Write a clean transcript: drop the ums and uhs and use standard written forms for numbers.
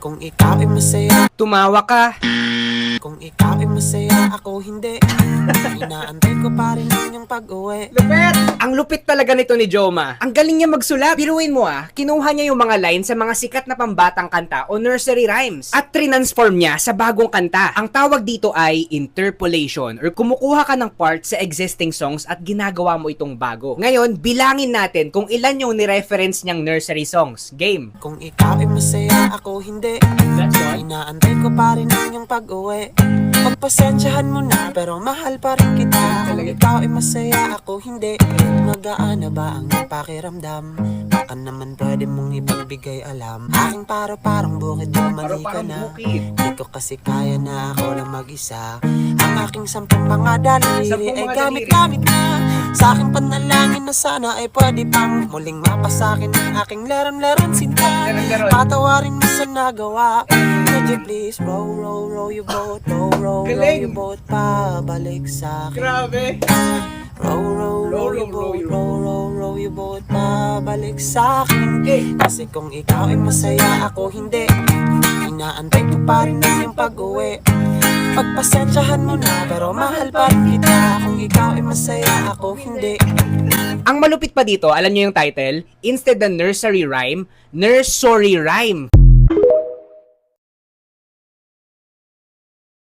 Kung ikaw ay masaya, Tumawa ka. kung ikaw ay masaya, ako hindi. Inaantay ko pa rin ang iyong pag-uwi. Lupit! Ang lupit talaga nito ni Joma. Ang galing niya magsulat. Biruin mo kinuha niya yung mga lines sa mga sikat na pambatang kanta o nursery rhymes at transform niya sa bagong kanta. Ang tawag dito ay interpolation or kumukuha ka ng part sa existing songs at ginagawa mo itong bago. Ngayon, bilangin natin kung ilan yung ni-reference niyang nursery songs. Game. Kung ikaw ay masaya, ako hindi. That's one. Inaantay ko pa rin ang iyong pag-uwi. Pagpasensyahan mo na, pero mahal pa rin kita. Kung ikaw ay masaya, ako hindi. Magaan na ba ang iyong pakiramdam? Baka naman pwede mong ipagbigay alam. Aking parang bukid, mali ka na. Di ko kasi kaya na ako lang mag-isa. Ang aking 10 mga daliri ay gamit-gamit na. Sa aking panalangin na sana ay pwede pang muling mapasakin ang aking laram-laran sinta. Patawarin mo sa nagawa. Would you please row your boat, row your boat pabalik sa akin. Grabe. Row your boat pabalik sa akin. Kasi kung ikaw ay masaya, ako hindi. Inaantay ko pa rin ang iyong pag-uwi. Pagpasensyahan mo na, pero mahal pa rin kita. Kung ikaw ay masaya, ako hindi. Ang malupit pa dito, alam niyo yung title? Instead ng nursery rhyme, nursery rhyme.